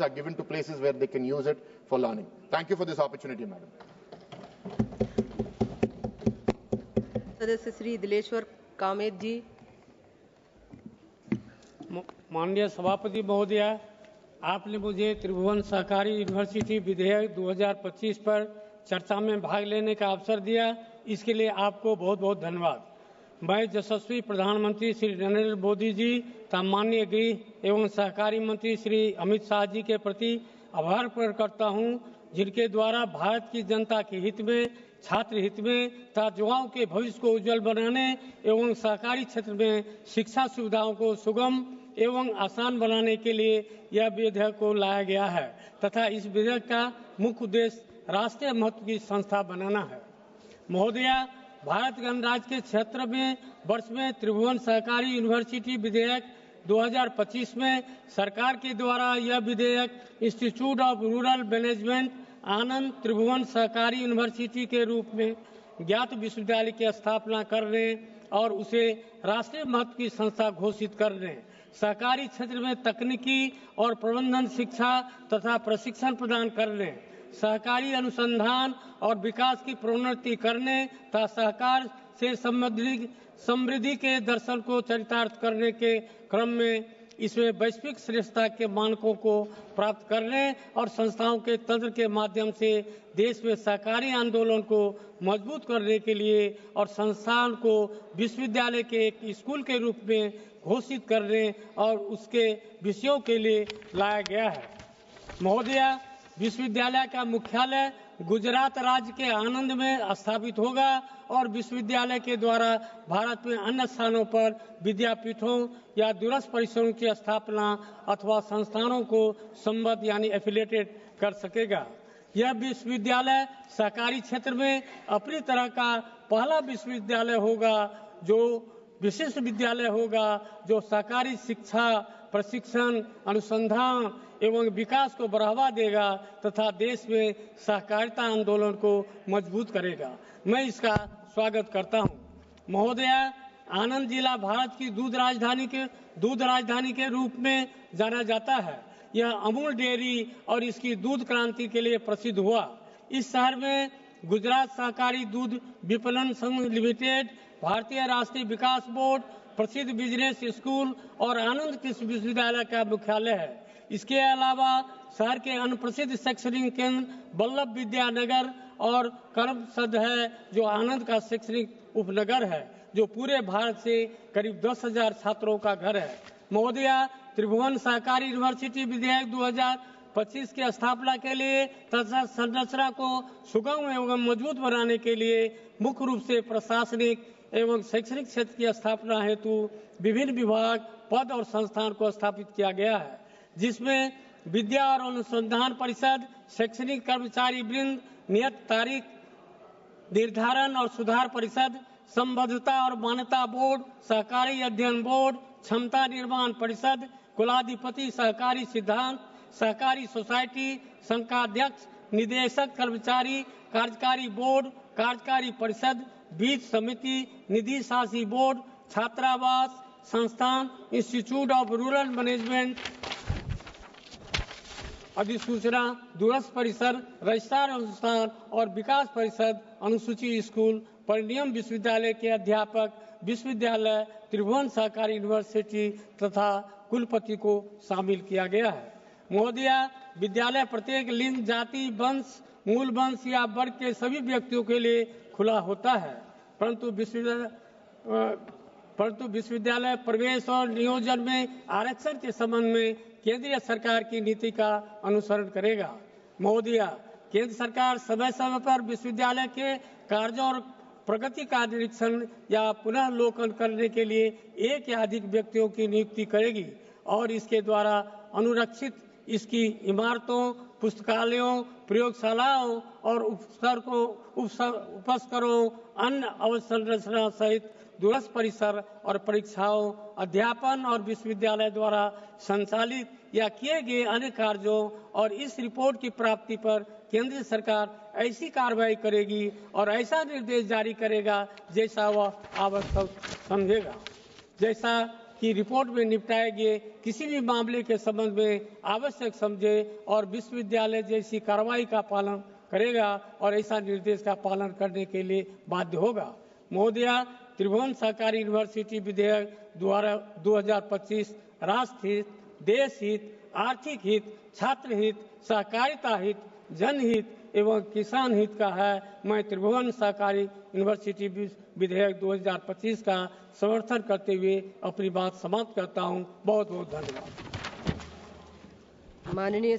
are given to places where they can use it for learning. Thank you for this opportunity, madam. सदस्य श्री दिलेश्वर कामेत जी। माननीय सभापति महोदय, आपने मुझे त्रिभुवन सहकारी यूनिवर्सिटी विधेयक 2025 पर चर्चा में भाग लेने का अवसर दिया, इसके लिए आपको बहुत बहुत धन्यवाद। मैं यशस्वी प्रधानमंत्री श्री नरेंद्र मोदी जी तथा माननीय गृह एवं सहकारी मंत्री श्री अमित शाह जी के प्रति आभार प्रकट करता हूं, जिनके द्वारा भारत की जनता के हित में, छात्र हित में तथा युवाओं के भविष्य को उज्जवल बनाने एवं सहकारी क्षेत्र में शिक्षा सुविधाओं को सुगम एवं आसान बनाने के लिए यह विधेयक को लाया गया है तथा इस विधेयक का मुख्य उद्देश्य राष्ट्रीय महत्व की संस्था बनाना है। महोदया, भारत गणराज्य के क्षेत्र में वर्ष में त्रिभुवन सहकारी यूनिवर्सिटी विधेयक 2025 में सरकार के द्वारा यह विधेयक इंस्टीट्यूट ऑफ रूरल मैनेजमेंट आनंद त्रिभुवन सहकारी यूनिवर्सिटी के रूप में ज्ञात विश्वविद्यालय की स्थापना करने और उसे राष्ट्रीय महत्व की संस्था घोषित करने, सहकारी क्षेत्र में तकनीकी और प्रबंधन शिक्षा तथा प्रशिक्षण प्रदान करने, सहकारी अनुसंधान और विकास की प्रोन्नति करने तथा सहकार से समृद्धि के दर्शन को चरितार्थ करने के क्रम में इसमें वैश्विक श्रेष्ठता के मानकों को प्राप्त करने और संस्थाओं के तंत्र के माध्यम से देश में सहकारी आंदोलन को मजबूत करने के लिए और संस्थान को विश्वविद्यालय के एक स्कूल के रूप में घोषित करने और उसके विषयों के लिए लाया गया है। महोदया, विश्वविद्यालय का मुख्यालय गुजरात राज्य के आनंद में स्थापित होगा और विश्वविद्यालय के द्वारा भारत में अन्य स्थानों पर विद्यापीठों या दूरस्थ परिसरों की स्थापना अथवा संस्थानों को संबद्ध यानी एफिलिएटेड कर सकेगा। यह विश्वविद्यालय सहकारी क्षेत्र में अपनी तरह का पहला विश्वविद्यालय होगा, जो विशिष्ट विद्यालय होगा, जो सहकारी शिक्षा, प्रशिक्षण, अनुसंधान एवं विकास को बढ़ावा देगा तथा देश में सहकारिता आंदोलन को मजबूत करेगा। मैं इसका स्वागत करता हूं। महोदया, आनंद जिला भारत की दूध राजधानी के रूप में जाना जाता है। यह अमूल डेयरी और इसकी दूध क्रांति के लिए प्रसिद्ध हुआ। इस शहर में गुजरात सहकारी दूध विपणन संघ लिमिटेड, भारतीय राष्ट्रीय विकास बोर्ड, प्रसिद्ध बिजनेस स्कूल और आनंद कृषि विश्वविद्यालय का मुख्यालय है। इसके अलावा शहर के अन्य प्रसिद्ध शैक्षणिक केंद्र वल्लभ विद्यानगर और करमसद है, जो आनंद का शैक्षणिक उपनगर है, जो पूरे भारत से करीब 10,000 छात्रों का घर है। महोदया, त्रिभुवन सहकारी यूनिवर्सिटी विधेयक 2025 की स्थापना के लिए तथा संरचना को सुगम एवं मजबूत बनाने के लिए मुख्य रूप से प्रशासनिक एवं शैक्षणिक क्षेत्र की स्थापना हेतु विभिन्न विभाग, पद और संस्थान को स्थापित किया गया है, जिसमें विद्या और अनुसंधान परिषद, शैक्षणिक कर्मचारी वृंद, नियत तारीख निर्धारण और सुधार परिषद, संबद्धता और मान्यता बोर्ड, सहकारी अध्ययन बोर्ड, क्षमता निर्माण परिषद, कुलाधिपति सहकारी सिद्धांत, सहकारी सोसाइटी, संघाध्यक्ष, निदेशक कर्मचारी, कार्यकारी बोर्ड, कार्यकारी परिषद, बीज समिति, निधि शासी बोर्ड, छात्रावास संस्थान, इंस्टीट्यूट ऑफ रूरल मैनेजमेंट अधिसूचना, दूरस्थ परिसर, रजिस्ट्रार अनुसंधान और विकास परिषद, अनुसूचित स्कूल, परिनियम विश्वविद्यालय के अध्यापक, विश्वविद्यालय, त्रिभुवन सहकारी यूनिवर्सिटी तथा कुलपति को शामिल किया गया है। महोदया, विद्यालय प्रत्येक लिंग, जाति, वंश, मूल वंश या वर्ग के सभी व्यक्तियों के लिए खुला होता है, परंतु विश्वविद्यालय प्रवेश और नियोजन में आरक्षण के संबंध में केंद्रीय सरकार की नीति का अनुसरण करेगा। महोदया, केंद्र सरकार समय समय पर विश्वविद्यालय के कार्यों और प्रगति का निरीक्षण या पुनर्लोकन करने के लिए एक या अधिक व्यक्तियों की नियुक्ति करेगी और इसके द्वारा अनुरक्षित इसकी इमारतों, पुस्तकालयों, प्रयोगशालाओं और उपस्करों, अन्य अवसंरचना सहित दूरस्थ परिसर और परीक्षाओं, अध्यापन और विश्वविद्यालय द्वारा संचालित या किए गए अन्य कार्यों और इस रिपोर्ट की प्राप्ति पर केंद्र सरकार ऐसी कार्रवाई करेगी और ऐसा निर्देश जारी करेगा जैसा वह आवश्यक समझेगा। जैसा कि रिपोर्ट में निपटाए गए किसी भी मामले के संबंध में आवश्यक समझे और विश्वविद्यालय जैसी कार्रवाई का पालन करेगा और ऐसा निर्देश का पालन करने के लिए बाध्य होगा। महोदया, त्रिभुवन सहकारी यूनिवर्सिटी विधेयक द्वारा 2025 राष्ट्र हित, देश हित, आर्थिक हित, छात्र हित, सहकारिता हित, जनहित एवं किसान हित का है। मैं त्रिभुवन सहकारी यूनिवर्सिटी विधेयक 2025 का समर्थन करते हुए अपनी बात समाप्त करता हूं। बहुत बहुत धन्यवाद। माननीय